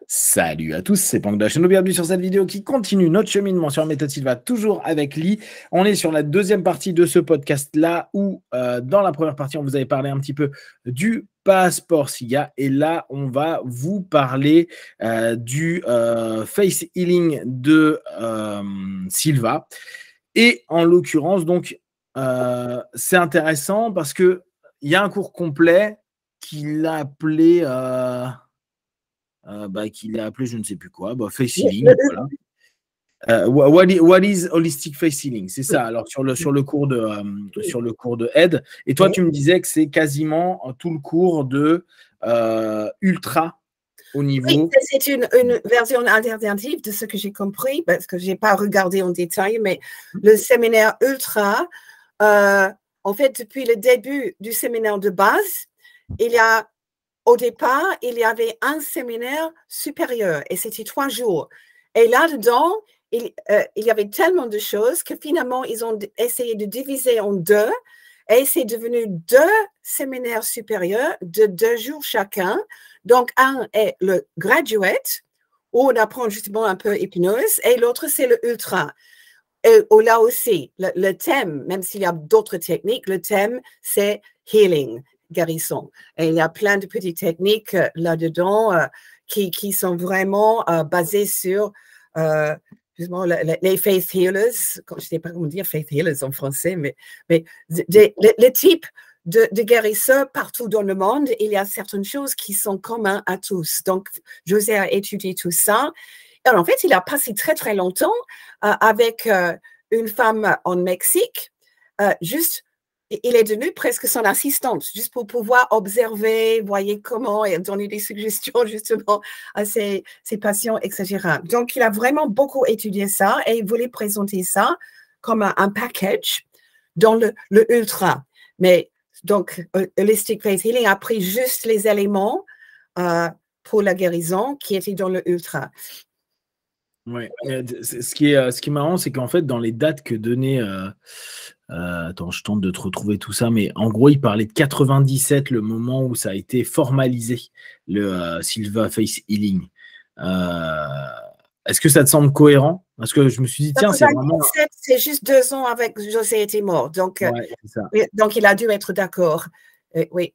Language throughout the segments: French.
Salut à tous, c'est Pangdash et bienvenue sur cette vidéo qui continue notre cheminement sur Méthode Sylva, toujours avec Lee. On est sur la deuxième partie de ce podcast-là où, dans la première partie, on vous avait parlé un petit peu du passeport SIGA et là, on va vous parler du face healing de Sylva. Et en l'occurrence, donc, c'est intéressant parce qu'il y a un cours complet qu'il a appelé... qu'il a appelé je ne sais plus quoi, face healing, voilà. What is holistic face healing? C'est ça. Alors sur le cours de Ed. Et toi, tu me disais que c'est quasiment tout le cours de ultra au niveau. Oui, c'est une version alternative de ce que j'ai compris, parce que je n'ai pas regardé en détail, mais le séminaire ultra, en fait, depuis le début du séminaire de base, au départ, il y avait un séminaire supérieur et c'était 3 jours. Et là-dedans, il y avait tellement de choses que finalement, ils ont essayé de diviser en 2 et c'est devenu 2 séminaires supérieurs de 2 jours chacun. Donc, un est le graduate, où on apprend justement un peu hypnose, et l'autre, c'est le ultra. Et là aussi, le thème, même s'il y a d'autres techniques, le thème, c'est healing, guérison. Et il y a plein de petites techniques là-dedans qui sont vraiment basées sur justement les faith healers. Je ne sais pas comment dire faith healers en français, mais le type de guérisseurs partout dans le monde, il y a certaines choses qui sont communes à tous. Donc, José a étudié tout ça. Alors, en fait, il a passé très, très longtemps avec une femme en Mexique, il est devenu presque son assistante, juste pour pouvoir observer, voyez comment, et donner des suggestions justement à ses patients, etc. Donc, il a vraiment beaucoup étudié ça et il voulait présenter ça comme un package dans le ultra. Mais donc, Holistic Face Healing a pris juste les éléments pour la guérison qui étaient dans le ultra. Ouais. Ce qui est marrant, c'est qu'en fait, dans les dates que donnait... attends, je tente de te retrouver tout ça, mais en gros, il parlait de 97, le moment où ça a été formalisé, le Sylva Face Healing. Est-ce que ça te semble cohérent? Parce que je me suis dit, tiens, c'est vraiment... C'est juste 2 ans avec José était mort, donc, donc il a dû être d'accord. Oui,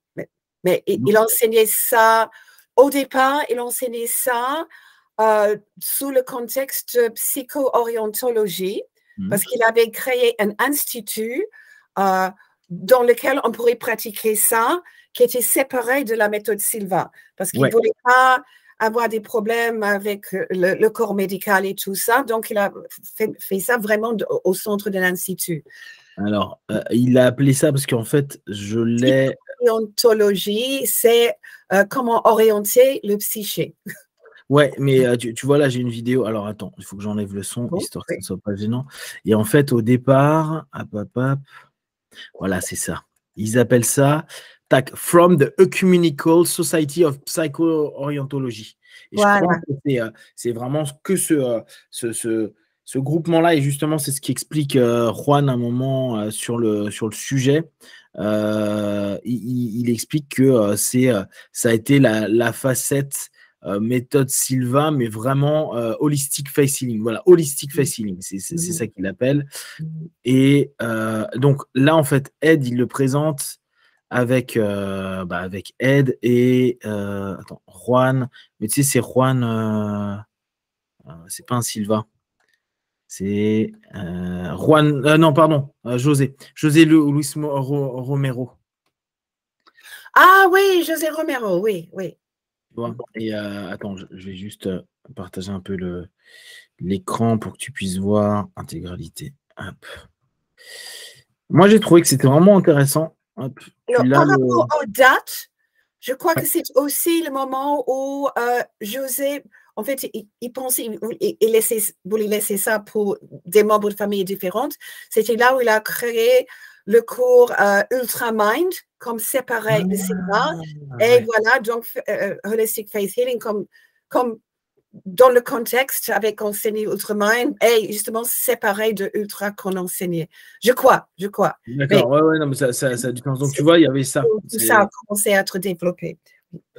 mais il enseignait ça, au départ, il enseignait ça sous le contexte de psycho-orientologie, parce qu'il avait créé un institut dans lequel on pourrait pratiquer ça, qui était séparé de la méthode Sylva, parce qu'il ne voulait pas avoir des problèmes avec le corps médical et tout ça, donc il a fait ça vraiment au centre de l'institut. Alors, il a appelé ça parce qu'en fait, je l'ai... Psycho-orientologie, c'est comment orienter le psyché. Ouais, mais tu vois, là, j'ai une vidéo. Alors, attends, il faut que j'enlève le son, histoire que ce ne soit pas gênant. Et en fait, au départ, voilà, c'est ça. Ils appellent ça From the Ecumenical Society of Psycho-Orientology. Et je crois que c'est vraiment que ce groupement-là, et justement, c'est ce qui explique Juan un moment sur le sujet. Il explique que ça a été la facette méthode Sylva, mais vraiment holistic face healing. Voilà, holistic face healing, c'est ça qu'il appelle. Et donc là, en fait, Ed, il le présente avec Ed et Juan. Mais tu sais, c'est Juan, c'est pas un Sylva. C'est Juan, non, pardon, José Luis Romero. Ah oui, José Romero, oui. Et attends, je vais juste partager un peu l'écran pour que tu puisses voir intégralité. Hop. Moi, j'ai trouvé que c'était vraiment intéressant. Hop. Alors, par rapport aux dates, je crois que c'est aussi le moment où José, en fait, il pensait, il voulait laisser ça pour des membres de famille différentes. C'était là où il a créé le cours Ultra Mind comme séparé de Sylva. Et voilà, donc Holistic Face Healing comme dans le contexte avec enseigné Ultra Mind et justement séparé de Ultra qu'on enseignait. Je crois. D'accord, non, mais ça a du sens. Donc, tu vois, il y avait ça. Tout ça a commencé à être développé.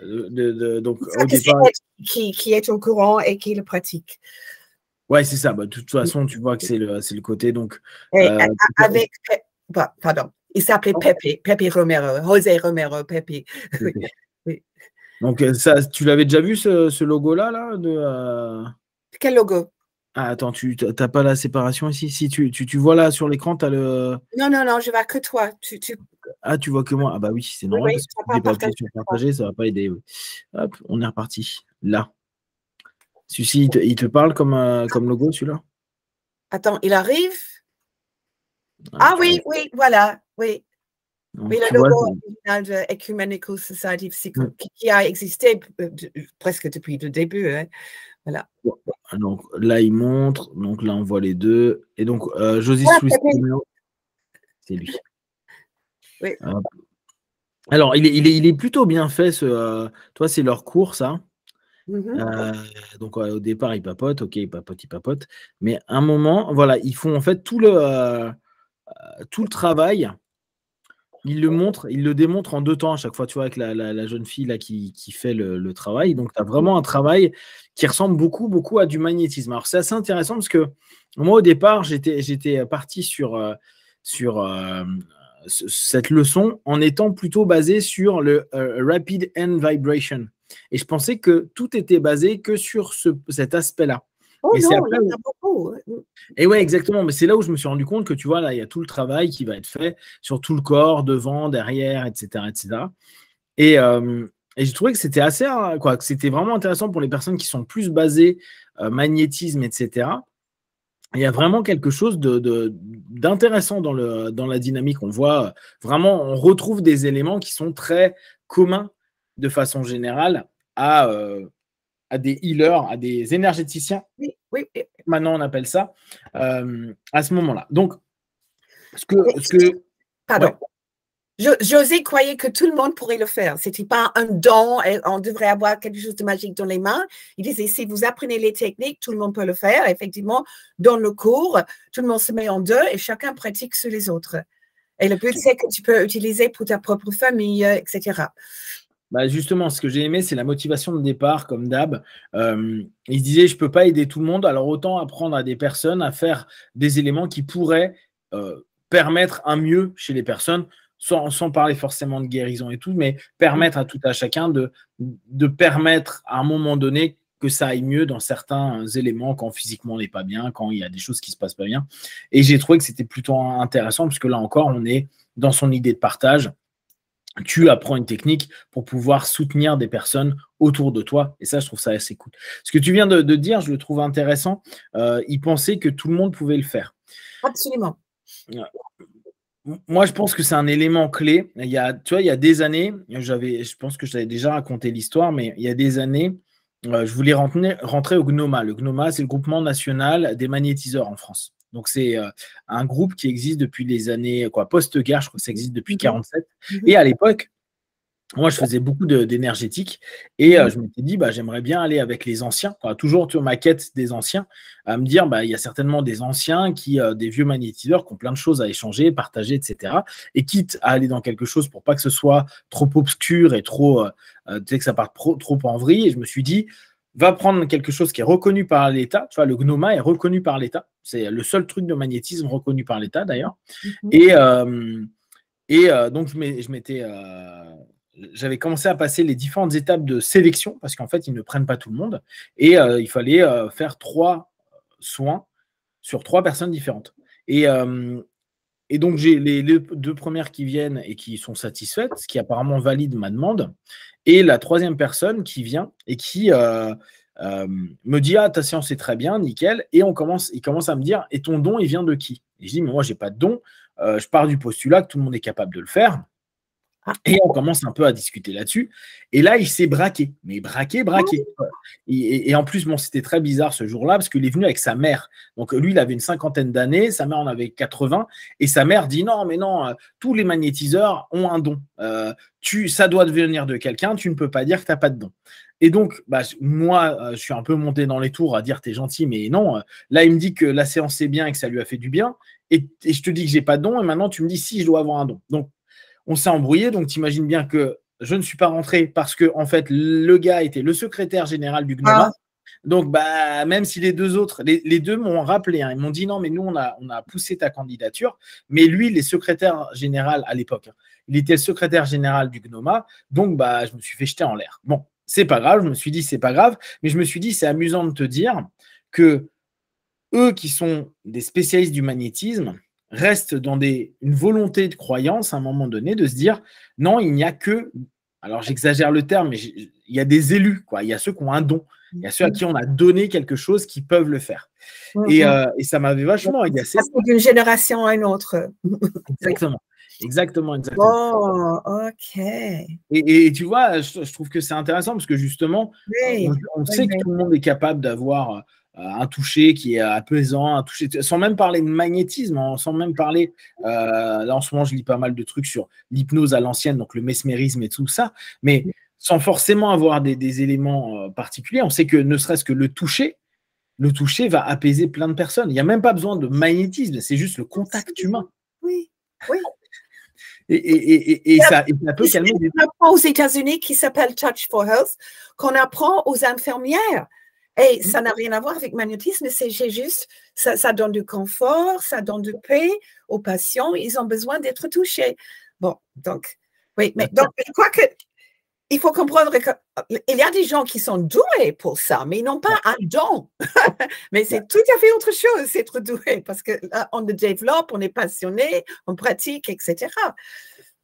Donc, Ça au que c'est départ. elle qui est au courant et qui le pratique. Ouais, c'est ça. Bah, de toute façon, tu vois que c'est le côté. Donc, Et avec, pardon, il s'appelait Pepe Romero, José Romero, Pepe. Oui. Donc, ça, tu l'avais déjà vu ce logo-là là, de, Quel logo? Ah, attends, tu n'as pas la séparation ici? Si tu vois là sur l'écran, tu as le. Non, je vois que toi. Ah, tu vois que moi. Ah bah oui, c'est Oui, normal tu parce que vas si pas j'ai pas appuyé partager sur l'écran. partager, ça va pas aider. Oui. Hop, on est reparti. Là. Celui-ci, il te parle comme logo, celui-là? Attends, il arrive? Ah, Ah oui, voilà, oui. donc, Oui, le tu vois. logo original de Ecumenical Society qui a existé presque depuis le début. Hein. Voilà. Donc là, il montre. Donc là, on voit les deux. Et donc, José Ah, Luis Pepe. Romero, c'est lui. Oui. Alors, il est plutôt bien fait. Toi, c'est leur cours, ça. Donc, au départ, ils papotent. Ok, ils papotent. Mais à un moment, voilà, ils font en fait tout le travail. Ils le démontrent en 2 temps à chaque fois, tu vois, avec la jeune fille là qui fait le travail. Donc, tu as vraiment un travail qui ressemble beaucoup, beaucoup à du magnétisme. Alors, c'est assez intéressant parce que moi, au départ, j'étais parti sur cette leçon en étant plutôt basé sur le Rapid End Vibration. Et je pensais que tout était basé que sur cet aspect-là. Oh Et c'est non, il après. y en a beaucoup. Et ouais, exactement. Mais c'est là où je me suis rendu compte que tu vois, là, il y a tout le travail qui va être fait sur tout le corps, devant, derrière, etc., etc. Et j'ai trouvé que c'était assez, quoi, que c'était vraiment intéressant pour les personnes qui sont plus basées magnétisme, etc. Il y a vraiment quelque chose d'intéressant dans la dynamique. On voit vraiment, on retrouve des éléments qui sont très communs de façon générale à des healers, à des énergéticiens. Oui. Maintenant, on appelle ça à ce moment-là. Donc, Pardon. ouais. José croyait que tout le monde pourrait le faire. Ce n'était pas un don et on devrait avoir quelque chose de magique dans les mains. Il disait, si vous apprenez les techniques, tout le monde peut le faire. Effectivement, dans le cours, tout le monde se met en deux et chacun pratique sur les autres. Et le but, c'est que tu peux utiliser pour ta propre famille, etc. Bah justement, ce que j'ai aimé, c'est la motivation de départ, comme d'hab. Il se disait, je ne peux pas aider tout le monde, alors autant apprendre à des personnes à faire des éléments qui pourraient permettre un mieux chez les personnes, sans parler forcément de guérison et tout, mais permettre à tout à chacun de permettre à un moment donné que ça aille mieux dans certains éléments, quand physiquement on n'est pas bien, quand il y a des choses qui ne se passent pas bien. Et j'ai trouvé que c'était plutôt intéressant, parce que là encore, on est dans son idée de partage. Tu apprends une technique pour pouvoir soutenir des personnes autour de toi. Et ça, je trouve ça assez cool. Ce que tu viens de dire, je le trouve intéressant. Il pensait que tout le monde pouvait le faire. Absolument. Moi, je pense que c'est un élément clé. Tu vois, il y a des années, je pense que je t'avais déjà raconté l'histoire, mais il y a des années, je voulais rentrer au GNOMA. Le GNOMA, c'est le groupement national des magnétiseurs en France. Donc, c'est un groupe qui existe depuis les années post-guerre, je crois que ça existe depuis 1947. Et à l'époque, moi, je faisais beaucoup d'énergétique et je m'étais dit, j'aimerais bien aller avec les anciens, toujours ma quête des anciens, à me dire, il y a certainement des anciens, des vieux magnétiseurs qui ont plein de choses à échanger, partager, etc. Et quitte à aller dans quelque chose pour pas que ce soit trop obscur et trop, que ça parte trop en vrille. Et je me suis dit, va prendre quelque chose qui est reconnu par l'État. Tu vois, le GNOMA est reconnu par l'État. C'est le seul truc de magnétisme reconnu par l'État, d'ailleurs. Et donc, j'avais commencé à passer les différentes étapes de sélection parce qu'en fait, ils ne prennent pas tout le monde. Et il fallait faire 3 soins sur 3 personnes différentes. Et donc, j'ai les 2 premières qui viennent et qui sont satisfaites, ce qui apparemment valide ma demande. Et la 3e personne qui vient et qui me dit, ah, ta séance est très bien, nickel. Et il commence à me dire, et ton don, il vient de qui? Et je dis, mais moi, je n'ai pas de don. Je pars du postulat que tout le monde est capable de le faire. Et on commence un peu à discuter là-dessus. Et là, il s'est braqué. Mais braqué. Et en plus, c'était très bizarre ce jour-là parce qu'il est venu avec sa mère. Donc, lui, il avait une 50aine d'années. Sa mère en avait 80. Et sa mère dit, non, mais non, tous les magnétiseurs ont un don. Ça doit venir de quelqu'un. Tu ne peux pas dire que tu n'as pas de don. Et donc, moi, je suis un peu monté dans les tours à dire, t'es gentil, mais non. Là, il me dit que la séance est bien et que ça lui a fait du bien. Et je te dis que j'ai pas de don. Et maintenant, tu me dis si je dois avoir un don. Donc, on s'est embrouillé, donc tu imagines bien que je ne suis pas rentré parce que, en fait, le gars était le secrétaire général du GNOMA. Donc, bah, même si les deux autres, les deux m'ont rappelé, hein, ils m'ont dit non, mais nous, on a poussé ta candidature. Mais lui, il est secrétaire général à l'époque. Hein. Il était le secrétaire général du GNOMA. Donc, bah, je me suis fait jeter en l'air. Bon, c'est pas grave. Je me suis dit, c'est pas grave. Mais je me suis dit, c'est amusant de te dire que eux qui sont des spécialistes du magnétisme restent dans une volonté de croyance à un moment donné de se dire non, il n'y a que, alors j'exagère le terme, mais il y a des élus, quoi. Il y a ceux qui ont un don. Il y a ceux à qui on a donné quelque chose qui peuvent le faire. Et ça m'avait vachement agacé. D'une génération à une autre. Exactement. Oh, ok. Et tu vois, je trouve que c'est intéressant parce que justement, on sait que tout le monde est capable d'avoir un toucher qui est apaisant, un toucher, sans même parler de magnétisme, hein, sans même parler, là en ce moment je lis pas mal de trucs sur l'hypnose à l'ancienne, donc le mesmérisme et tout ça, mais sans forcément avoir des éléments particuliers. On sait que ne serait-ce que le toucher va apaiser plein de personnes. Il n'y a même pas besoin de magnétisme, c'est juste le contact humain. Oui. Et ça peut calmer des... On apprend aux États-Unis qui s'appelle Touch for Health, qu'on apprend aux infirmières. Et ça n'a rien à voir avec magnétisme, c'est juste, ça donne du confort, ça donne de paix aux patients, ils ont besoin d'être touchés. Bon, donc, oui, mais donc, je crois que il faut comprendre qu'il y a des gens qui sont doués pour ça, mais ils n'ont pas un don. Mais c'est tout à fait autre chose, être doué, parce que là, on le développe, on est passionné, on pratique, etc.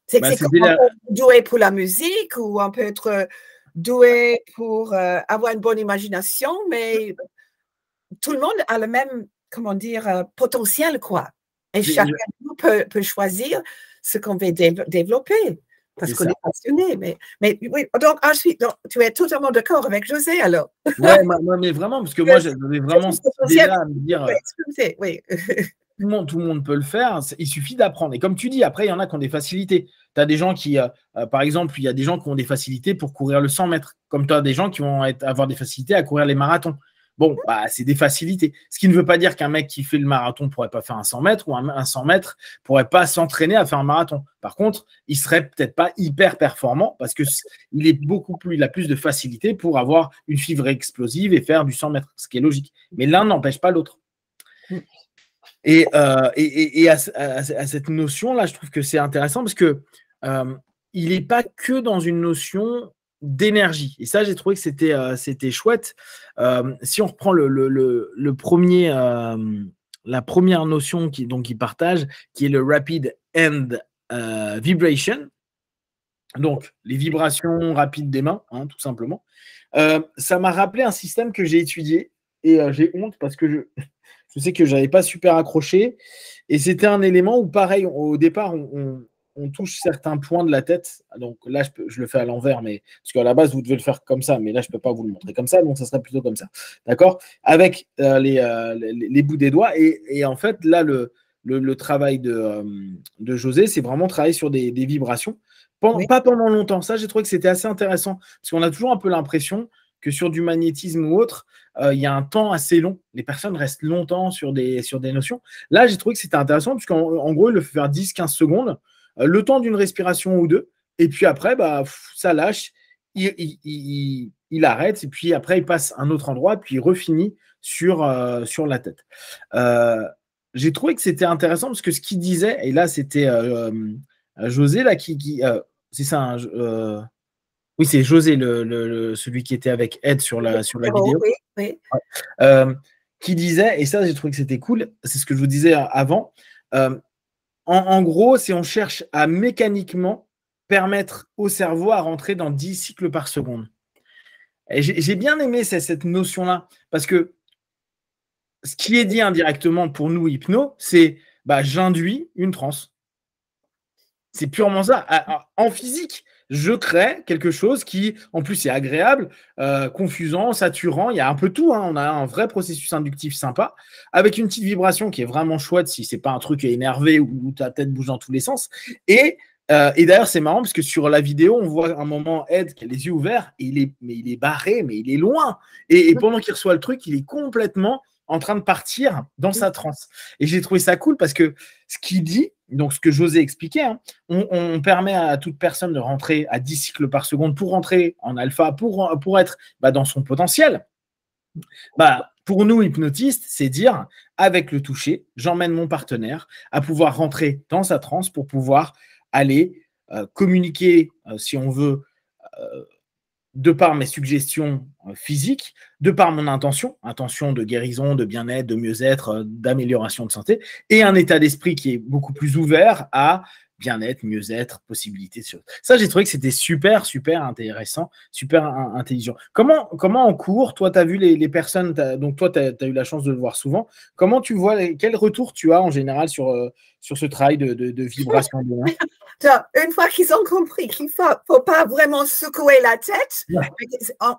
C'est comme on peut être doué pour la musique, ou on peut être doué pour avoir une bonne imagination, mais tout le monde a le même, comment dire, potentiel, quoi. Et chacun peut choisir ce qu'on veut développer. Parce qu'on est passionné. Mais oui, donc ensuite, tu es totalement d'accord avec José, alors. Ouais, mais vraiment, parce que moi, j'avais vraiment cette idée-là à me dire, oui. tout le monde peut le faire, il suffit d'apprendre. Et comme tu dis, après, il y en a qui ont des facilités. Tu as des gens qui, par exemple, il y a des gens qui ont des facilités pour courir le 100 mètres, comme tu as des gens qui vont avoir des facilités à courir les marathons. Bon, bah, c'est des facilités. Ce qui ne veut pas dire qu'un mec qui fait le marathon ne pourrait pas faire un 100 mètres ou un 100 mètres ne pourrait pas s'entraîner à faire un marathon. Par contre, il ne serait peut-être pas hyper performant parce qu'il a plus de facilité pour avoir une fibre explosive et faire du 100 mètres, ce qui est logique. Mais l'un n'empêche pas l'autre. Et à cette notion-là, je trouve que c'est intéressant parce que il n'est pas que dans une notion d'énergie. Et ça, j'ai trouvé que c'était chouette. Si on reprend le premier, la première notion qu'il partage, qui est le Rapid Hand Vibration, donc les vibrations rapides des mains, hein, tout simplement. Ça m'a rappelé un système que j'ai étudié et j'ai honte parce que je sais que je n'avais pas super accroché. Et c'était un élément où, pareil, au départ, on touche certains points de la tête. Donc là, je le fais à l'envers, mais parce qu'à la base, vous devez le faire comme ça, mais là, je ne peux pas vous le montrer comme ça, donc ça serait plutôt comme ça. D'accord? Avec les bouts des doigts. Et en fait, là, le travail de José, c'est vraiment travailler sur des vibrations. Pas pendant longtemps. Ça, j'ai trouvé que c'était assez intéressant, parce qu'on a toujours un peu l'impression que sur du magnétisme ou autre, il y a un temps assez long. Les personnes restent longtemps sur des notions. Là, j'ai trouvé que c'était intéressant, puisqu'en gros, il le fait faire 10-15 secondes, le temps d'une respiration ou deux, et puis après, bah, ça lâche, il arrête, et puis après, il passe à un autre endroit, puis il refinit sur la tête. J'ai trouvé que c'était intéressant, parce que ce qu'il disait, et là, c'était José, là, c'est ça, oui, c'est José, celui qui était avec Ed sur la vidéo, oui. qui disait, et ça, j'ai trouvé que c'était cool, c'est ce que je vous disais avant, en gros, si on cherche à mécaniquement permettre au cerveau à rentrer dans 10 cycles par seconde. Et j'ai bien aimé cette notion-là, parce que ce qui est dit indirectement pour nous, hypno, c'est j'induis une transe. C'est purement ça. En physique, je crée quelque chose qui, en plus, est agréable, confusant, saturant. Il y a un peu tout. Hein. On a un vrai processus inductif sympa, avec une petite vibration qui est vraiment chouette si ce n'est pas un truc énervé où ta tête bouge dans tous les sens. Et d'ailleurs, c'est marrant parce que sur la vidéo, on voit un moment Ed qui a les yeux ouverts, et il est barré, mais il est loin. Et pendant qu'il reçoit le truc, il est complètement en train de partir dans sa transe. Et j'ai trouvé ça cool parce que ce qu'il dit, donc ce que José expliquait, hein, on permet à toute personne de rentrer à 10 cycles par seconde pour rentrer en alpha, pour être dans son potentiel. Pour nous, hypnotistes, c'est dire, avec le toucher, j'emmène mon partenaire à pouvoir rentrer dans sa transe pour pouvoir aller communiquer, si on veut, de par mes suggestions physiques, de par mon intention de guérison, de bien-être, de mieux-être, d'amélioration de santé, et un état d'esprit qui est beaucoup plus ouvert à bien-être, mieux-être, possibilité de choses. Ça, j'ai trouvé que c'était super, super intéressant, super intelligent. Comment en cours, toi, tu as vu les personnes, donc toi, tu as eu la chance de le voir souvent, comment tu vois, quel retour tu as en général sur ce travail de vibration de main? Une fois qu'ils ont compris qu'il ne faut pas vraiment secouer la tête,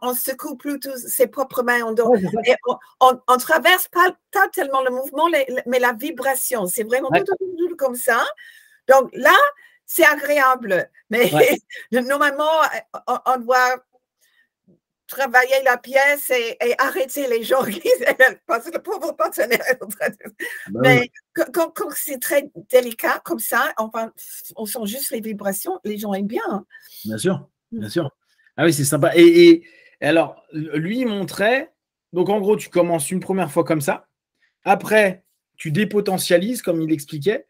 on secoue plutôt ses propres mains en dos. Et on ne traverse pas tellement le mouvement, mais la vibration. C'est vraiment tout comme ça. Donc là, c'est agréable. Mais normalement, on doit travailler la pièce et arrêter les gens parce que le pauvre partenaire est en train de... Mais quand c'est très délicat comme ça, on sent juste les vibrations, les gens aiment bien. Hein. Bien sûr, bien sûr. Ah oui, c'est sympa. Et alors, lui, il montrait, donc en gros, tu commences une première fois comme ça, après, tu dépotentialises, comme il expliquait,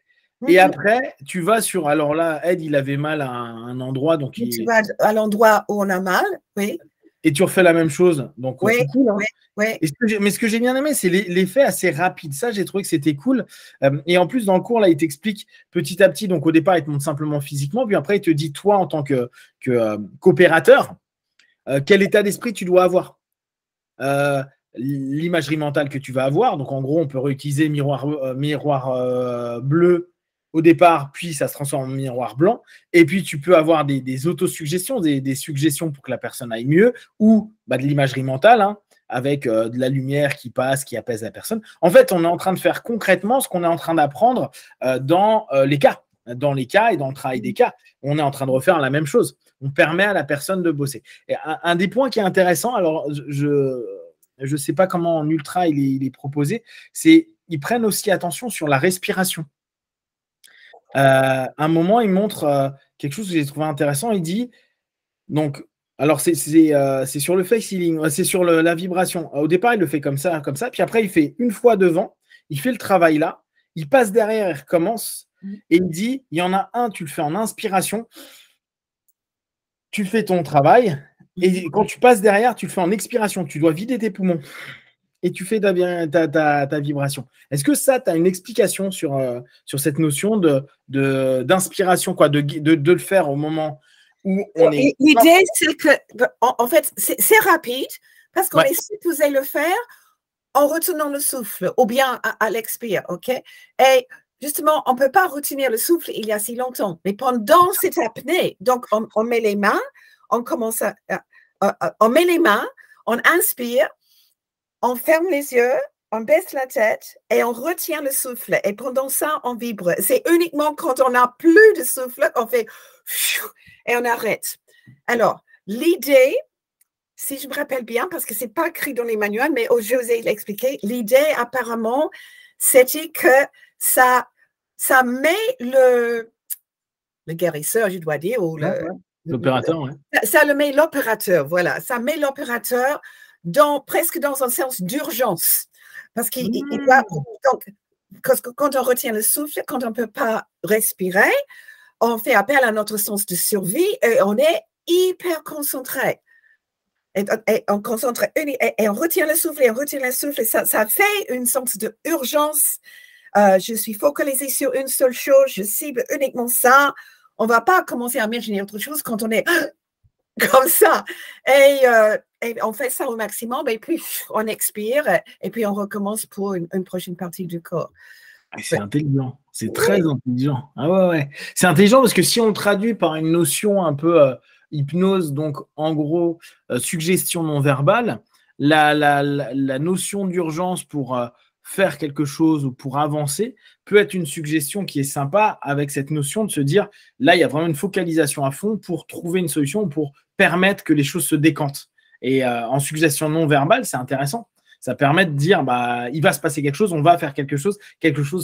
et après, tu vas sur... Alors là, Ed, il avait mal à un endroit. Donc tu vas à l'endroit où on a mal, oui. Et tu refais la même chose. Donc, c'est cool. Hein. Oui. Mais ce que j'ai bien aimé, c'est l'effet assez rapide. Ça, j'ai trouvé que c'était cool. Et en plus, dans le cours, là, il t'explique petit à petit. Donc, au départ, il te montre simplement physiquement. Puis après, il te dit, toi, en tant que coopérateur, quel état d'esprit tu dois avoir. L'imagerie mentale que tu vas avoir. Donc, en gros, on peut réutiliser miroir bleu au départ, puis ça se transforme en miroir blanc. Et puis, tu peux avoir des autosuggestions, des suggestions pour que la personne aille mieux, ou de l'imagerie mentale, hein, avec de la lumière qui passe, qui apaise la personne. En fait, on est en train de faire concrètement ce qu'on est en train d'apprendre dans les cas. Dans les cas et dans le travail des cas. On est en train de refaire la même chose. On permet à la personne de bosser. Et un des points qui est intéressant, alors je ne sais pas comment en ultra il est proposé, c'est qu'ils prennent aussi attention sur la respiration. À un moment, il montre quelque chose que j'ai trouvé intéressant. Il dit, donc, alors c'est sur le face healing, c'est sur la vibration. Au départ, il le fait comme ça. Puis après, il fait une fois devant, il fait le travail là, il passe derrière, il recommence. Et il dit, il y en a un, tu le fais en inspiration, tu fais ton travail. Et quand tu passes derrière, tu le fais en expiration. Tu dois vider tes poumons. Et tu fais ta vibration. Est-ce que ça, tu as une explication sur cette notion d'inspiration, de le faire au moment où on est... L'idée, c'est que, en fait, c'est rapide parce qu'on est supposé le faire en retenant le souffle ou bien à l'expire, OK? Et justement, on ne peut pas retenir le souffle il y a si longtemps. Mais pendant cette apnée, donc on met les mains, on commence on met les mains, on inspire, on ferme les yeux, on baisse la tête et on retient le souffle. Et pendant ça, on vibre. C'est uniquement quand on n'a plus de souffle qu'on fait et on arrête. Alors, l'idée, si je me rappelle bien, parce que ce n'est pas écrit dans les manuels, mais José l'a expliqué, l'idée apparemment, c'était que ça met le guérisseur, je dois dire, ou l'opérateur, ça le met l'opérateur, voilà. Ça met l'opérateur presque dans un sens d'urgence. Parce qu'il doit. Donc, quand on retient le souffle, quand on ne peut pas respirer, on fait appel à notre sens de survie et on est hyper concentré. Et on concentre et on retient le souffle et on retient le souffle. Et ça fait une sorte d'urgence. Je suis focalisée sur une seule chose, je cible uniquement ça. On ne va pas commencer à imaginer autre chose quand on est comme ça. Et on fait ça au maximum, et puis on expire, et puis on recommence pour une prochaine partie du corps. C'est intelligent, c'est très intelligent. Ah ouais. C'est intelligent parce que si on le traduit par une notion un peu hypnose, donc en gros, suggestion non verbale, la notion d'urgence pour faire quelque chose ou pour avancer peut être une suggestion qui est sympa avec cette notion de se dire, là, il y a vraiment une focalisation à fond pour trouver une solution, pour permettre que les choses se décantent. Et en suggestion non verbale, c'est intéressant. Ça permet de dire, il va se passer quelque chose, on va faire quelque chose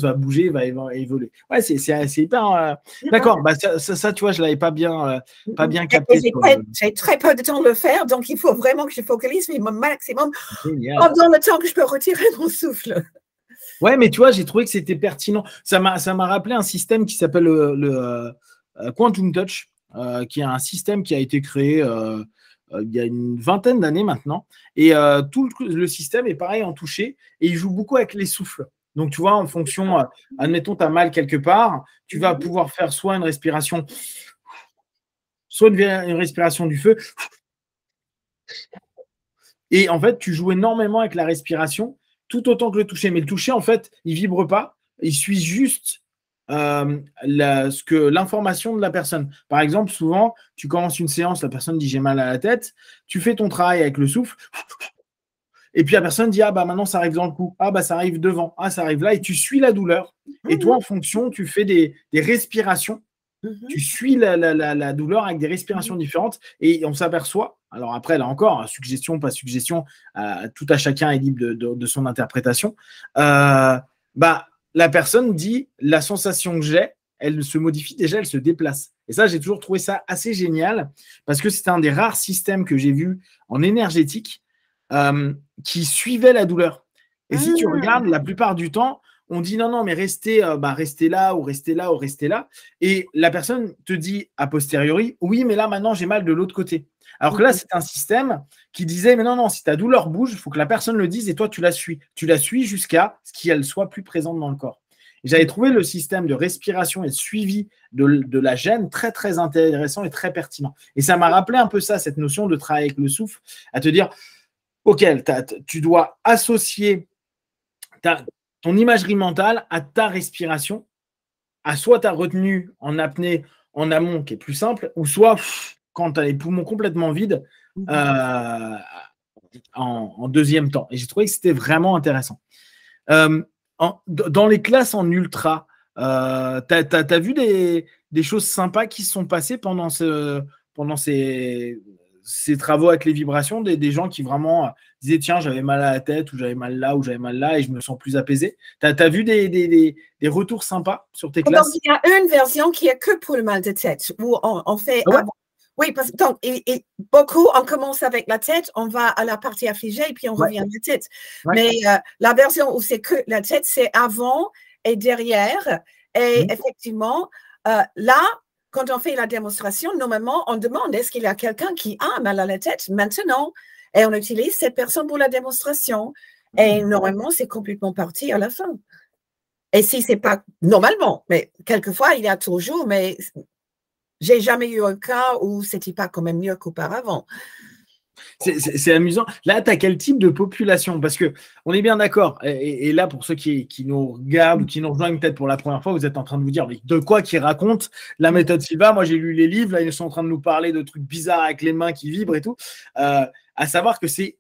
va bouger, va évoluer. Ouais, c'est hyper. D'accord, ça, tu vois, je ne l'avais pas bien capté. J'ai très peu de temps de le faire, donc il faut vraiment que je focalise mon maximum pendant le temps que je peux retirer mon souffle. Ouais, mais tu vois, j'ai trouvé que c'était pertinent. Ça m'a rappelé un système qui s'appelle le Quantum Touch, qui est un système qui a été créé il y a une vingtaine d'années maintenant. Et tout le système est pareil en toucher et il joue beaucoup avec les souffles. Donc, tu vois, en fonction, admettons, tu as mal quelque part, tu vas pouvoir faire soit une respiration, soit une respiration du feu. Et en fait, tu joues énormément avec la respiration, tout autant que le toucher. Mais le toucher, en fait, il ne vibre pas. Il suit juste l'information de la personne. Par exemple, souvent, tu commences une séance, la personne dit j'ai mal à la tête, tu fais ton travail avec le souffle, et puis la personne dit maintenant ça arrive dans le cou, ça arrive devant, ça arrive là, et tu suis la douleur. Et toi, en fonction, tu fais des respirations. Tu suis la douleur avec des respirations différentes et on s'aperçoit, alors après, là encore, suggestion, pas suggestion, tout à chacun est libre de son interprétation. La personne dit la sensation que j'ai, elle se modifie déjà, elle se déplace. Et ça, j'ai toujours trouvé ça assez génial parce que c'est un des rares systèmes que j'ai vu en énergétique qui suivait la douleur. Et si tu regardes, la plupart du temps, on dit non, mais restez là ou restez là ou restez là. Et la personne te dit a posteriori, oui, mais là, maintenant, j'ai mal de l'autre côté. Alors que là, c'est un système qui disait, mais non, si ta douleur bouge, il faut que la personne le dise et toi, tu la suis. Tu la suis jusqu'à ce qu'elle soit plus présente dans le corps. Et j'avais trouvé le système de respiration et de suivi de la gêne très, très intéressant et très pertinent. Et ça m'a rappelé un peu ça, cette notion de travailler avec le souffle, à te dire, OK, tu dois associer ton imagerie mentale à ta respiration, à soit ta retenue en apnée en amont qui est plus simple, ou soit quand tu as les poumons complètement vides en deuxième temps. Et j'ai trouvé que c'était vraiment intéressant. Dans les classes en ultra, tu as vu des choses sympas qui se sont passées pendant ces travaux avec les vibrations, des gens qui vraiment disaient tiens, j'avais mal à la tête, ou j'avais mal là, et je me sens plus apaisé. Tu as vu des retours sympas sur tes classes? Donc, il y a une version qui est que pour le mal de tête, où on fait. Oui, parce que donc, beaucoup, on commence avec la tête, on va à la partie affligée, puis on revient à la tête. Ouais. Mais la version où c'est que la tête, c'est avant et derrière. Et effectivement, là, quand on fait la démonstration, normalement, on demande est-ce qu'il y a quelqu'un qui a mal à la tête maintenant? Et on utilise cette personne pour la démonstration. Et normalement, c'est complètement parti à la fin. Et si c'est pas normalement, mais quelquefois, il y a toujours, mais j'ai jamais eu un cas où c'était pas quand même mieux qu'auparavant. C'est amusant. Là, tu as quel type de population? Parce qu'on est bien d'accord. Et là, pour ceux qui nous regardent ou qui nous rejoignent peut-être pour la première fois, vous êtes en train de vous dire mais de quoi qu'ils racontent la méthode Silva. Moi, j'ai lu les livres. Là, ils sont en train de nous parler de trucs bizarres avec les mains qui vibrent et tout. À savoir que c'est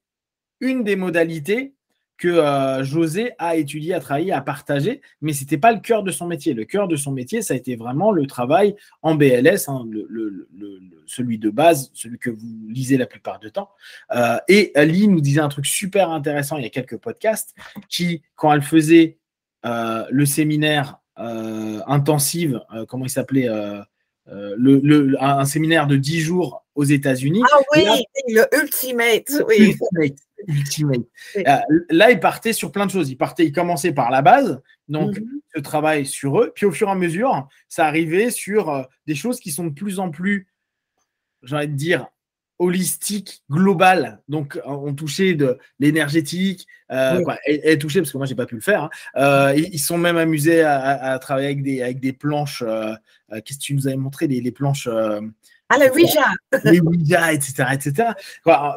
une des modalités que José a étudié, a travaillé, a partagé, mais ce n'était pas le cœur de son métier. Le cœur de son métier, ça a été vraiment le travail en BLS, celui de base, celui que vous lisez la plupart du temps. Et Ali nous disait un truc super intéressant il y a quelques podcasts, qui, quand elle faisait le séminaire intensive, comment il s'appelait un séminaire de 10 jours aux États-Unis. Ah oui, là, le Ultimate. Oui. Ultimate. Là, il partait sur plein de choses. Il commençait par la base, donc ce travail sur eux. Puis au fur et à mesure, ça arrivait sur des choses qui sont de plus en plus, j'ai envie de dire, holistiques, globales. Donc, on touchait de l'énergétique. Elle touchait, parce que moi, je n'ai pas pu le faire. Ils sont même amusés à travailler avec des planches. Qu'est-ce que tu nous avais montré, les planches le Ouija. Les Ouija, etc.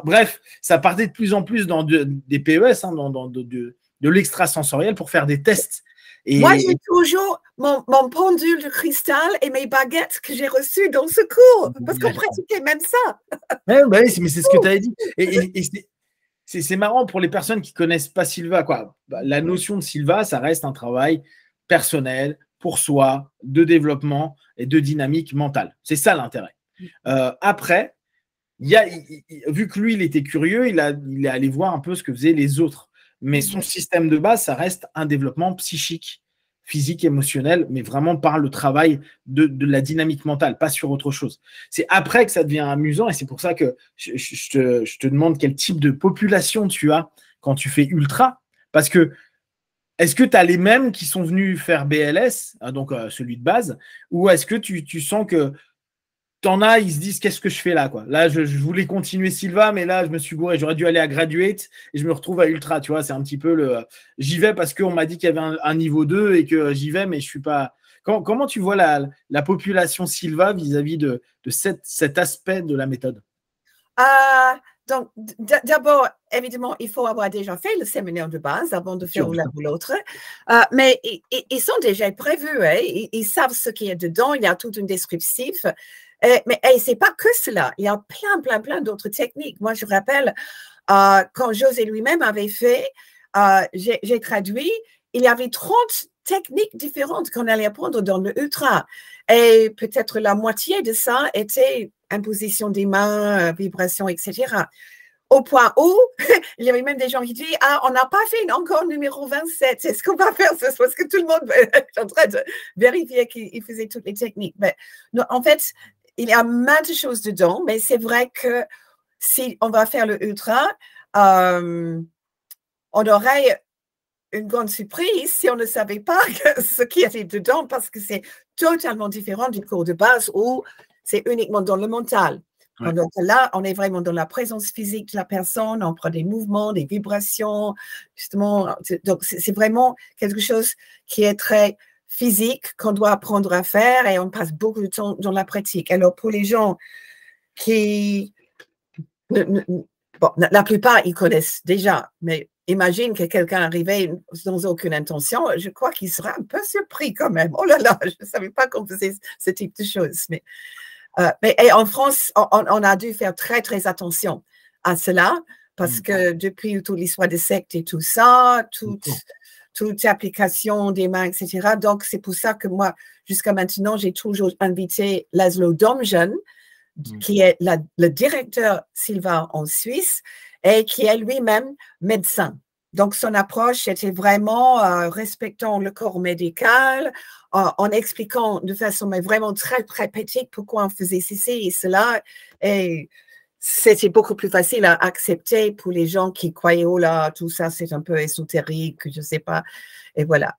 Bref, ça partait de plus en plus dans des PES, dans de l'extrasensoriel pour faire des tests. Moi, j'ai toujours mon pendule de cristal et mes baguettes que j'ai reçues dans ce cours, parce qu'on pratiquait même ça. Mais c'est ce que tu avais dit. Et c'est marrant pour les personnes qui ne connaissent pas Silva. La notion de Silva, ça reste un travail personnel, pour soi, de développement et de dynamique mentale. C'est ça l'intérêt. Après, vu que lui, il était curieux, il est allé voir un peu ce que faisaient les autres. mais son système de base, ça reste un développement psychique, physique, émotionnel, mais vraiment par le travail de la dynamique mentale, pas sur autre chose. C'est après que ça devient amusant et c'est pour ça que je te demande quel type de population tu as quand tu fais ultra, parce que est-ce que tu as les mêmes qui sont venus faire BLS, donc celui de base, ou est-ce que tu sens que t'en as, ils se disent qu'est-ce que je fais là, quoi. Là, je voulais continuer Silva, mais là, je me suis gouré. J'aurais dû aller à Graduate et je me retrouve à Ultra, tu vois. C'est un petit peu le. J'y vais parce qu'on m'a dit qu'il y avait un niveau 2 et que j'y vais, mais je suis pas. Comment tu vois la population Silva vis-à-vis de cet aspect de la méthode? Donc, d'abord, évidemment, il faut avoir déjà fait le séminaire de base avant de faire l'un ou l'autre. Mais ils sont déjà prévus. Hein. Ils savent ce qu'il y a dedans. Il y a tout un descriptif. Mais ce n'est pas que cela. Il y a plein d'autres techniques. Moi, je rappelle, quand José lui-même avait fait, j'ai traduit, il y avait 30 techniques différentes qu'on allait apprendre dans le ultra. Et peut-être la moitié de ça était imposition des mains, vibration, etc. Au point où, il y avait même des gens qui disaient, on n'a pas fait encore numéro 27. C'est ce qu'on va faire, c'est parce que tout le monde est en train de vérifier qu'il faisait toutes les techniques. Mais, non, en fait, il y a maintes choses dedans, mais c'est vrai que si on va faire le ultra, on aurait une grande surprise si on ne savait pas ce qui était dedans, parce que c'est totalement différent du cours de base où c'est uniquement dans le mental. Ouais. Donc là, on est vraiment dans la présence physique de la personne, on prend des mouvements, des vibrations, justement. Donc, c'est vraiment quelque chose qui est très physique qu'on doit apprendre à faire et on passe beaucoup de temps dans la pratique. Alors, pour les gens qui... Bon, la plupart, ils connaissent déjà, mais imagine que quelqu'un arrivait sans aucune intention, je crois qu'il sera un peu surpris quand même. Oh là là, je ne savais pas qu'on faisait ce type de choses. Mais en France, on a dû faire très attention à cela, parce que depuis toute l'histoire des sectes et tout ça, toute application des mains, etc. Donc, c'est pour ça que moi, jusqu'à maintenant, j'ai toujours invité Laszlo Domjan, qui est le directeur Silva en Suisse et qui est lui-même médecin. Donc, son approche était vraiment respectant le corps médical, en expliquant de façon mais vraiment très pratique pourquoi on faisait ceci et cela. Et c'était beaucoup plus facile à accepter pour les gens qui croyaient, oh là, tout ça, c'est un peu ésotérique, je ne sais pas. Et voilà.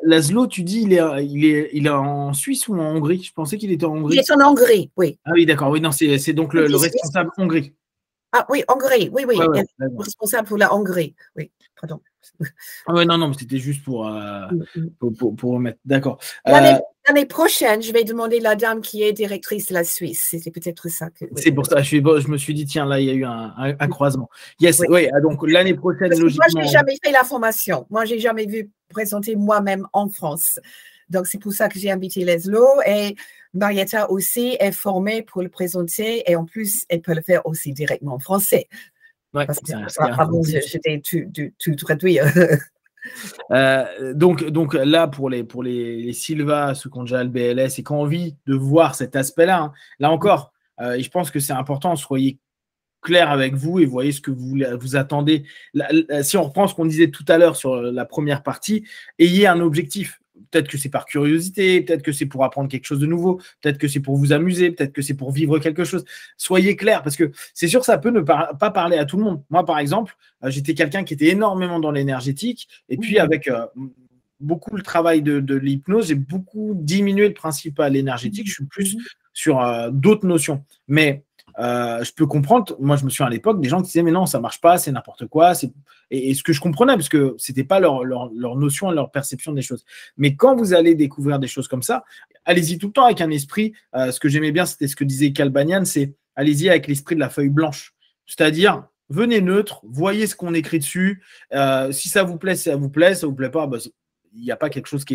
Laszlo, tu dis, il est en Suisse ou en Hongrie? Je pensais qu'il était en Hongrie. Il est en Hongrie, oui. Ah oui, d'accord. Oui, non, c'est donc le responsable Hongrie. Ah oui, Hongrie, oui. Ouais, responsable pour la Hongrie, oui, pardon. Ah ouais, non, mais c'était juste pour remettre. D'accord. L'année prochaine, je vais demander la dame qui est directrice de la Suisse. C'était peut-être ça. Oui. C'est pour ça. Je me suis dit, tiens, là, il y a eu un croisement. Yes, oui. Donc l'année prochaine, logiquement. Moi, je n'ai jamais fait la formation. Moi, je n'ai jamais vu présenter moi-même en France. Donc, c'est pour ça que j'ai invité Laszlo. Et Marietta aussi est formée pour le présenter. Et en plus, elle peut le faire aussi directement en français. Ouais, parce que j'étais tout traduit. Donc là, pour les Silva, ceux qui ont déjà le BLS et qui ont envie de voir cet aspect-là, hein, là encore, je pense que c'est important, soyez clair avec vous et voyez ce que vous attendez. Si on reprend ce qu'on disait tout à l'heure sur la première partie, ayez un objectif. Peut-être que c'est par curiosité, peut-être que c'est pour apprendre quelque chose de nouveau, peut-être que c'est pour vous amuser, peut-être que c'est pour vivre quelque chose. Soyez clair, parce que c'est sûr, ça peut ne pas parler à tout le monde. Moi, par exemple, j'étais quelqu'un qui était énormément dans l'énergétique, et puis avec beaucoup le travail de l'hypnose, j'ai beaucoup diminué le principal énergétique. Je suis plus sur d'autres notions. Mais je peux comprendre, moi je me souviens à l'époque des gens qui disaient mais non ça marche pas, c'est n'importe quoi, et ce que je comprenais parce que c'était pas leur notion et leur perception des choses. Mais quand vous allez découvrir des choses comme ça, allez-y tout le temps avec un esprit, ce que j'aimais bien c'était ce que disait Calbanian, c'est allez-y avec l'esprit de la feuille blanche, c'est-à-dire venez neutre, voyez ce qu'on écrit dessus, si ça vous plaît, ça vous plaît pas, il n'y a pas quelque chose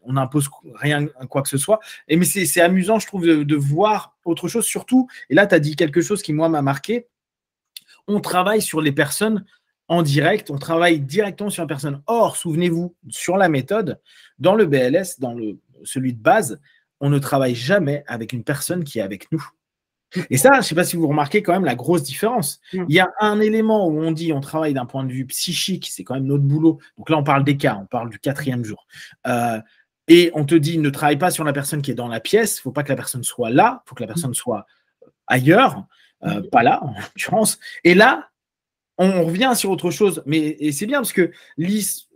on n'impose rien, quoi que ce soit. Mais c'est amusant, je trouve, de voir autre chose, surtout. Et là, tu as dit quelque chose qui, moi, m'a marqué. On travaille sur les personnes en direct, on travaille directement sur la personne. Or, souvenez-vous, sur la méthode, dans le BLS, celui de base, on ne travaille jamais avec une personne qui est avec nous. Et ça, je ne sais pas si vous remarquez quand même la grosse différence. Il y a un élément où on dit on travaille d'un point de vue psychique, c'est quand même notre boulot. Donc là, on parle des cas, on parle du 4e jour. Et on te dit ne travaille pas sur la personne qui est dans la pièce, il ne faut pas que la personne soit là, il faut que la personne soit ailleurs, pas là en l'occurrence. Et là, on revient sur autre chose. Et c'est bien parce que Lise,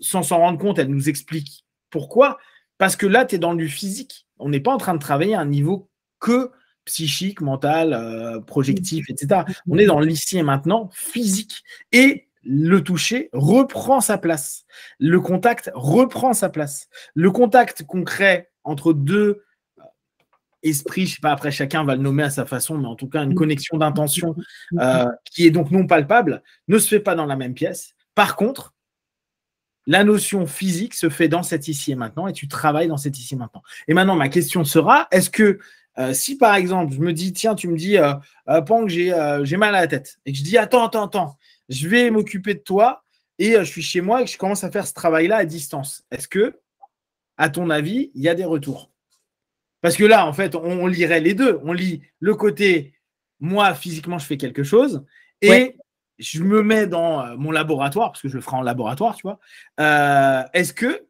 sans s'en rendre compte, elle nous explique pourquoi. Parce que là, tu es dans du physique. On n'est pas en train de travailler à un niveau que psychique, mental, projectif, etc. On est dans l'ici et maintenant, physique. Et le toucher reprend sa place. Le contact reprend sa place. Le contact concret entre deux esprits, je ne sais pas, après chacun va le nommer à sa façon, mais en tout cas une connexion d'intention qui est donc non palpable, ne se fait pas dans la même pièce. Par contre, la notion physique se fait dans cet ici et maintenant et tu travailles dans cet ici et maintenant. Et maintenant, ma question sera, est-ce que si par exemple, je me dis, tiens, tu me dis, Pang, j'ai mal à la tête, et que je dis, attends, je vais m'occuper de toi et je suis chez moi et que je commence à faire ce travail-là à distance, est-ce que, à ton avis, il y a des retours? Parce que là, en fait, on lirait les deux. On lit le côté, moi, physiquement, je fais quelque chose et je me mets dans mon laboratoire, parce que je le ferai en laboratoire, tu vois. Est-ce que,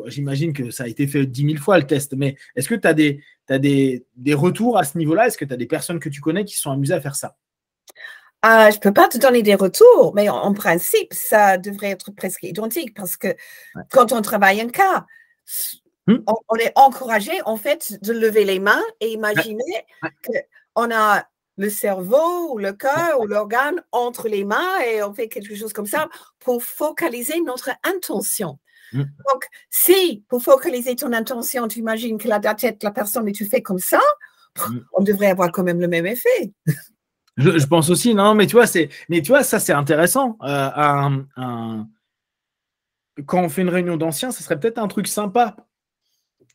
j'imagine que ça a été fait 10 000 fois le test, mais est-ce que tu as des retours à ce niveau-là? Est-ce que tu as des personnes que tu connais qui se sont amusées à faire ça? Je ne peux pas te donner des retours, mais en principe, ça devrait être presque identique parce que quand on travaille un cas, on est encouragé en fait de lever les mains et imaginer qu'on a le cerveau ou le cœur ou l'organe entre les mains et on fait quelque chose comme ça pour focaliser notre intention. Donc, si pour focaliser ton intention, tu imagines que la tête de la personne et tu fais comme ça, on devrait avoir quand même le même effet. Je pense aussi, non, mais tu vois, ça c'est intéressant. Quand on fait une réunion d'anciens, ce serait peut-être un truc sympa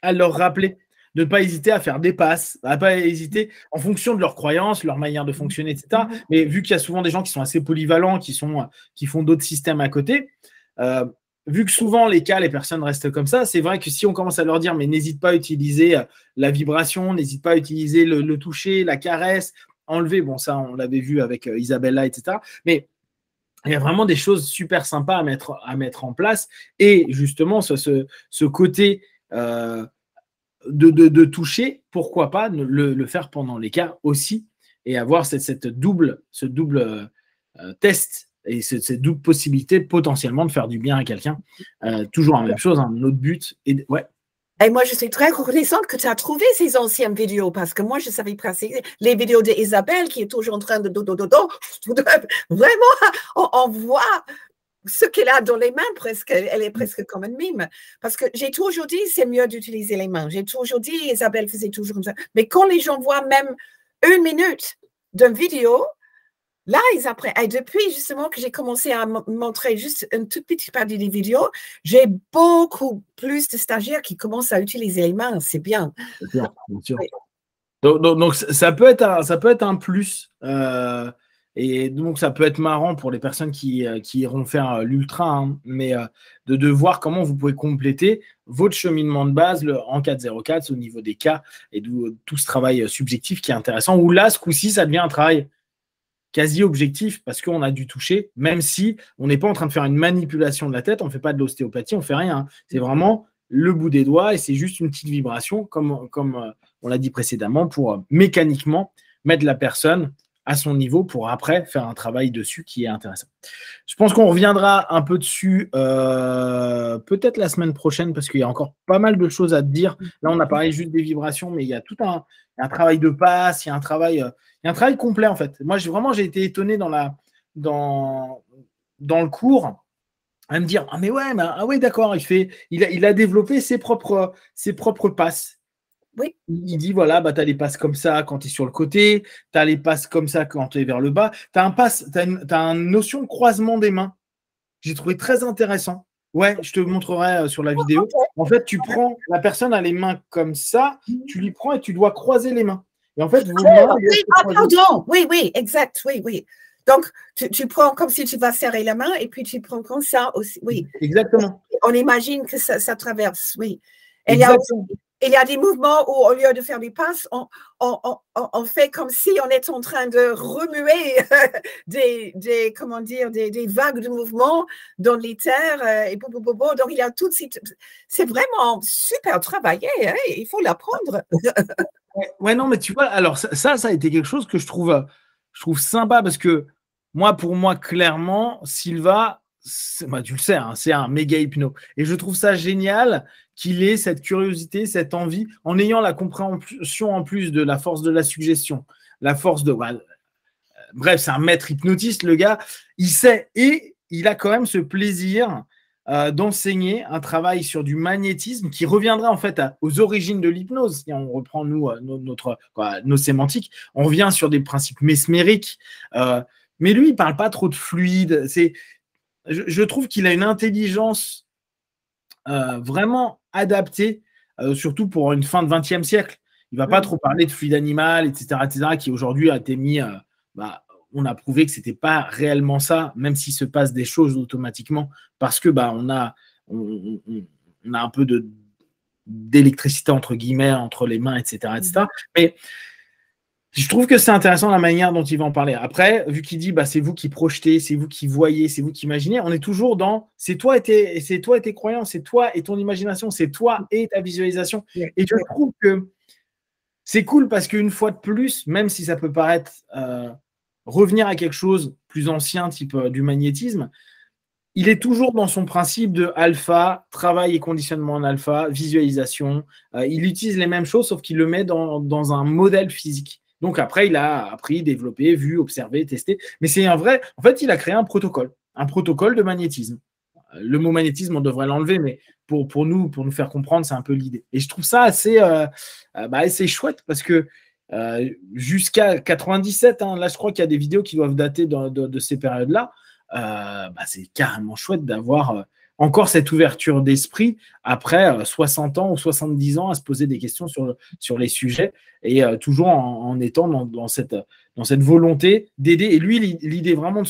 à leur rappeler, de ne pas hésiter à faire des passes, à ne pas hésiter en fonction de leurs croyances, leur manière de fonctionner, etc. Mais vu qu'il y a souvent des gens qui sont assez polyvalents, qui font d'autres systèmes à côté, vu que souvent les personnes restent comme ça, c'est vrai que si on commence à leur dire, mais n'hésite pas à utiliser la vibration, n'hésite pas à utiliser le toucher, la caresse, enlever, bon ça on l'avait vu avec Isabella, etc. Mais il y a vraiment des choses super sympas à mettre en place et justement ce côté de toucher, pourquoi pas le faire pendant les cas aussi et avoir ce double test et cette double possibilité potentiellement de faire du bien à quelqu'un. Toujours la même chose, notre but est Et moi, je suis très reconnaissante que tu as trouvé ces anciennes vidéos parce que moi, je savais pas les vidéos d'Isabelle qui est toujours en train de vraiment, on voit ce qu'elle a dans les mains presque. Elle est presque comme une mime. Parce que j'ai toujours dit, c'est mieux d'utiliser les mains. J'ai toujours dit, Isabelle faisait toujours comme ça. Mais quand les gens voient même 1 minute d'une vidéo, là, ils apprennent. Et depuis justement que j'ai commencé à montrer juste une toute petite partie des vidéos, j'ai beaucoup plus de stagiaires qui commencent à utiliser les mains. C'est bien. Bien sûr. Oui. Donc ça peut être un plus. Et donc, ça peut être marrant pour les personnes qui iront faire l'ultra, mais de voir comment vous pouvez compléter votre cheminement de base en 404 au niveau des cas et tout ce travail subjectif qui est intéressant. Où là, ce coup-ci, ça devient un travail quasi objectif parce qu'on a dû toucher, même si on n'est pas en train de faire une manipulation de la tête, on ne fait pas de l'ostéopathie, on ne fait rien. C'est vraiment le bout des doigts et c'est juste une petite vibration, comme on l'a dit précédemment, pour mécaniquement mettre la personne à son niveau pour après faire un travail dessus qui est intéressant. Je pense qu'on reviendra un peu dessus peut-être la semaine prochaine parce qu'il y a encore pas mal de choses à te dire. Là, on a parlé juste des vibrations, mais il y a tout un travail de passe, il y a un travail complet en fait. Moi, j'ai été étonné dans le cours à me dire ah mais ouais, d'accord, il a développé ses propres passes. Oui. Il dit, voilà, tu as les passes comme ça quand tu es sur le côté, tu as les passes comme ça quand tu es vers le bas. Tu as une notion de croisement des mains. J'ai trouvé très intéressant. Ouais, je te montrerai sur la vidéo. En fait, tu prends, la personne a les mains comme ça, tu lui prends et tu dois croiser les mains. Et en fait, vos mains… pardon. Oui, exact, oui. Donc, tu prends comme si tu vas serrer la main et puis tu prends comme ça aussi. Oui. Exactement. On imagine que ça traverse, oui. Exactement. il y a des mouvements où, au lieu de faire des passes, on fait comme si on est en train de remuer comment dire, des vagues de mouvements dans l'ITER. Donc, il y a tout de suite. C'est vraiment super travaillé. Hein, il faut l'apprendre. Ouais, non, mais tu vois, alors ça a été quelque chose que je trouve sympa parce que pour moi, clairement, Silva, bah, tu le sais, hein, c'est un méga hypno. Et je trouve ça génial qu'il ait cette curiosité, cette envie, en ayant la compréhension en plus de la force de la suggestion, la force de. Bref, c'est un maître hypnotiste, le gars. Il sait et il a quand même ce plaisir d'enseigner un travail sur du magnétisme qui reviendrait en fait aux origines de l'hypnose. Si on reprend nos sémantiques, on revient sur des principes mesmériques. Mais lui, il parle pas trop de fluide. Je trouve qu'il a une intelligence vraiment adaptée, surtout pour une fin de XXe siècle. Il va pas trop parler de fluide animal, etc., qui aujourd'hui a été mis. On a prouvé que c'était pas réellement ça, même s'il se passe des choses automatiquement, parce que on a un peu d'électricité entre guillemets entre les mains, etc. Mais je trouve que c'est intéressant la manière dont il va en parler. Après, vu qu'il dit c'est vous qui projetez, c'est vous qui voyez, c'est vous qui imaginez, on est toujours dans c'est toi et tes croyances, c'est toi et ton imagination, c'est toi et ta visualisation. Et je trouve que c'est cool parce qu'une fois de plus, même si ça peut paraître revenir à quelque chose plus ancien, type du magnétisme, il est toujours dans son principe de alpha, travail et conditionnement en alpha, visualisation. Il utilise les mêmes choses, sauf qu'il le met dans un modèle physique. Donc après, il a appris, développé, vu, observé, testé. Mais c'est un vrai. En fait, il a créé un protocole de magnétisme. Le mot magnétisme, on devrait l'enlever, mais pour nous faire comprendre, c'est un peu l'idée. Et je trouve ça assez chouette parce que jusqu'à 97, là, je crois qu'il y a des vidéos qui doivent dater de ces périodes-là. C'est carrément chouette d'avoir encore cette ouverture d'esprit après 60 ans ou 70 ans à se poser des questions sur les sujets et toujours en étant dans cette volonté d'aider. Et lui, l'idée vraiment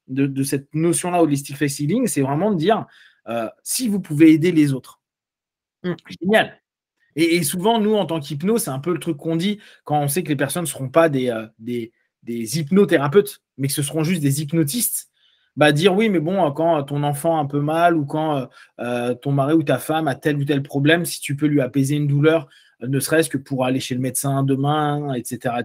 de cette notion-là, holistic face healing, c'est vraiment de dire si vous pouvez aider les autres. Génial. Et souvent, nous, en tant qu'hypno, c'est un peu le truc qu'on dit quand on sait que les personnes ne seront pas des hypnothérapeutes, mais que ce seront juste des hypnotistes. Dire oui, mais bon, quand ton enfant a un peu mal ou quand ton mari ou ta femme a tel ou tel problème, si tu peux lui apaiser une douleur, ne serait-ce que pour aller chez le médecin demain, etc.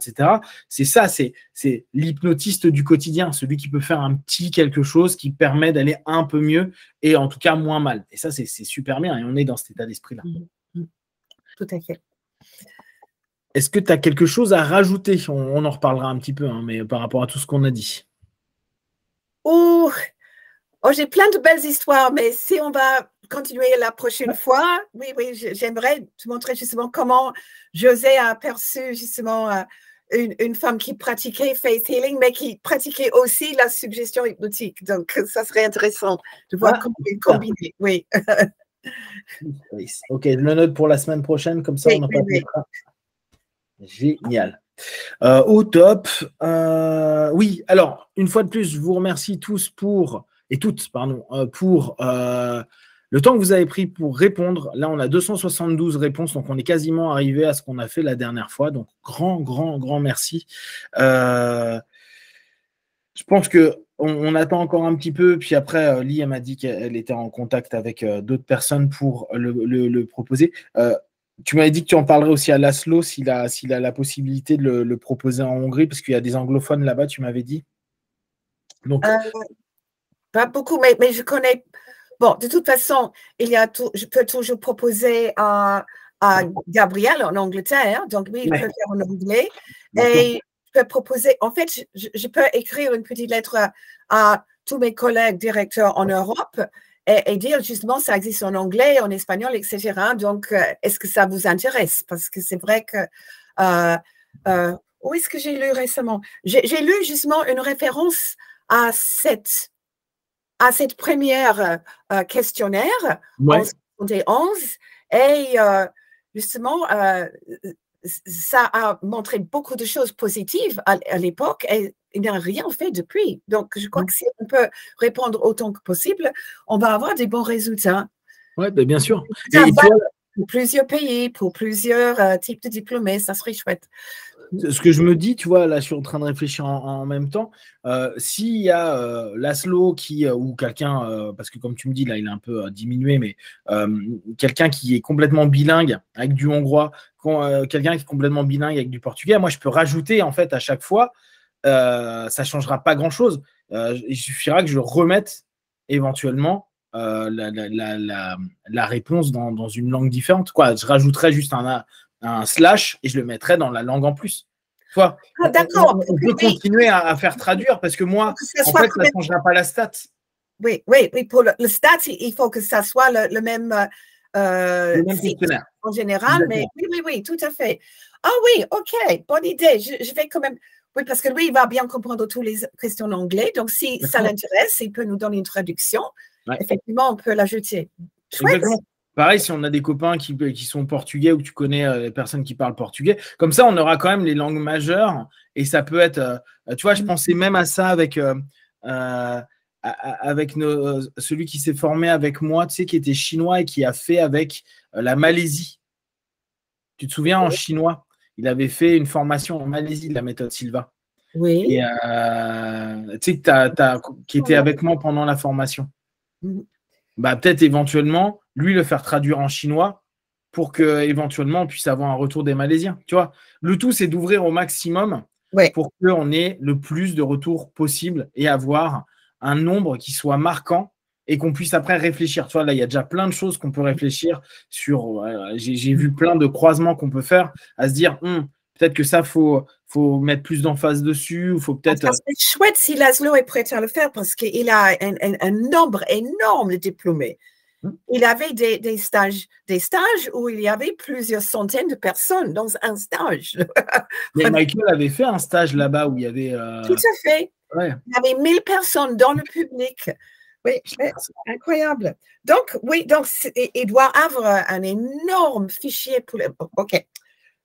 C'est ça, c'est l'hypnotiste du quotidien, celui qui peut faire un petit quelque chose qui permet d'aller un peu mieux et en tout cas moins mal. Et ça, c'est super bien et on est dans cet état d'esprit-là. Tout à fait. Est-ce que tu as quelque chose à rajouter? On en reparlera un petit peu, mais par rapport à tout ce qu'on a dit. J'ai plein de belles histoires, mais si on va continuer la prochaine fois, oui, j'aimerais te montrer justement comment José a aperçu justement une femme qui pratiquait faith healing, mais qui pratiquait aussi la suggestion hypnotique. Donc, ça serait intéressant de voir comment il combiner. Oui. Ok, je le note pour la semaine prochaine, comme ça on n'a pas de contrat. Génial. Au top. Oui, alors, une fois de plus, je vous remercie tous pour le temps que vous avez pris pour répondre. Là, on a 272 réponses, donc on est quasiment arrivé à ce qu'on a fait la dernière fois. Donc, grand merci. Je pense qu'on attend encore un petit peu, puis après, Lee m'a dit qu'elle était en contact avec d'autres personnes pour le proposer. Tu m'avais dit que tu en parlerais aussi à Laszlo s'il a la possibilité de le proposer en Hongrie, parce qu'il y a des anglophones là-bas, tu m'avais dit. Donc, pas beaucoup, mais je connais. Bon, de toute façon, je peux toujours proposer à Gabriel en Angleterre, donc oui, il peut faire en anglais. Et je peux proposer, en fait, je peux écrire une petite lettre à tous mes collègues directeurs en Europe et dire justement, ça existe en anglais, en espagnol, etc. Donc, est-ce que ça vous intéresse? Parce que c'est vrai que où est-ce que j'ai lu récemment? J'ai lu justement une référence à cette première questionnaire en 71 et justement, ça a montré beaucoup de choses positives à l'époque et il n'a rien fait depuis. Donc, je crois que si on peut répondre autant que possible, on va avoir des bons résultats. Oui, bien sûr. pour plusieurs pays, pour plusieurs types de diplômés, ça serait chouette. Ce que je me dis, tu vois, là, je suis en train de réfléchir en même temps. S'il y a Laszlo ou quelqu'un, parce que comme tu me dis, là, il est un peu diminué, mais quelqu'un qui est complètement bilingue avec du hongrois, quelqu'un qui est complètement bilingue avec du portugais, moi, je peux rajouter, en fait, à chaque fois, ça ne changera pas grand-chose. Il suffira que je remette éventuellement la réponse dans une langue différente. Quoi, je rajouterai juste un slash et je le mettrai dans la langue en plus. Tu vois, d'accord. On peut continuer à faire traduire parce que moi, en fait, ça ne changera pas la stat. Oui, pour le stat, il faut que ça soit le même questionnaire. En général, mais oui, tout à fait. Ah oui, ok, bonne idée. Je vais quand même. Oui, parce que lui, il va bien comprendre toutes les questions en anglais. Donc, si ça l'intéresse, il peut nous donner une traduction. Ouais. Effectivement, on peut l'ajouter. Exactement. Pareil, si on a des copains qui sont portugais ou que tu connais des personnes qui parlent portugais, comme ça, on aura quand même les langues majeures et ça peut être. Tu vois, je pensais même à ça avec celui qui s'est formé avec moi, tu sais, qui était chinois et qui a fait avec la Malaisie. Tu te souviens, en chinois, il avait fait une formation en Malaisie de la méthode Silva. Oui. Et tu sais, qui était avec moi pendant la formation. Bah, peut-être éventuellement, lui, le faire traduire en chinois pour qu'éventuellement, on puisse avoir un retour des Malaisiens. Tu vois, le tout, c'est d'ouvrir au maximum pour qu'on ait le plus de retours possible et avoir un nombre qui soit marquant et qu'on puisse après réfléchir. Tu vois, là, il y a déjà plein de choses qu'on peut réfléchir sur. J'ai vu plein de croisements qu'on peut faire à se dire, peut-être que ça, faut mettre plus d'emphase dessus. Faut peut-être. C'est chouette si Laszlo est prêt à le faire parce qu'il a un nombre énorme de diplômés. Il avait des stages où il y avait plusieurs centaines de personnes dans un stage. Mais Michael avait fait un stage là-bas où il y avait. Tout à fait. Ouais. Il y avait 1000 personnes dans le public. Oui, incroyable. Donc, il doit avoir un énorme fichier pour le. OK.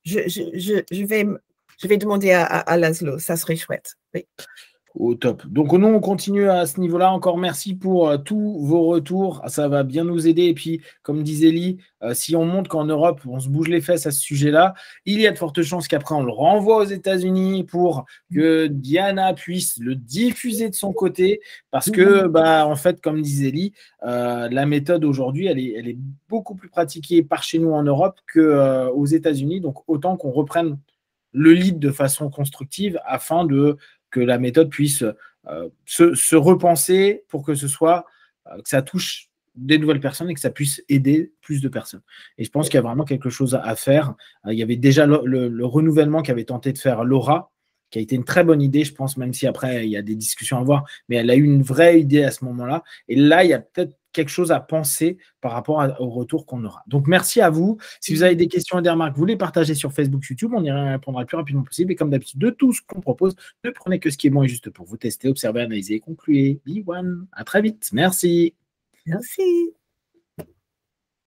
Je vais demander à Laszlo, ça serait chouette. Oui. Au top. Donc, nous, on continue à ce niveau-là. Encore merci pour tous vos retours. Ça va bien nous aider. Et puis, comme disait Lee, si on montre qu'en Europe, on se bouge les fesses à ce sujet-là, il y a de fortes chances qu'après, on le renvoie aux États-Unis pour que Diana puisse le diffuser de son côté. Parce que, en fait, comme disait Lee, la méthode aujourd'hui, elle est beaucoup plus pratiquée par chez nous en Europe qu'aux États-Unis. Donc, autant qu'on reprenne le lead de façon constructive afin que la méthode puisse se repenser pour que ce soit que ça touche des nouvelles personnes et que ça puisse aider plus de personnes. Et je pense qu'il y a vraiment quelque chose à faire. Il y avait déjà le renouvellement qu'avait tenté de faire Laura, qui a été une très bonne idée, je pense, même si après, il y a des discussions à avoir, mais elle a eu une vraie idée à ce moment-là. Et là, il y a peut-être quelque chose à penser par rapport au retour qu'on aura. Donc, merci à vous. Si vous avez des questions et des remarques, vous les partagez sur Facebook, YouTube. On y répondra le plus rapidement possible. Et comme d'habitude, de tout ce qu'on propose, ne prenez que ce qui est bon et juste pour vous tester, observer, analyser, conclure. Be one. À très vite. Merci. Merci.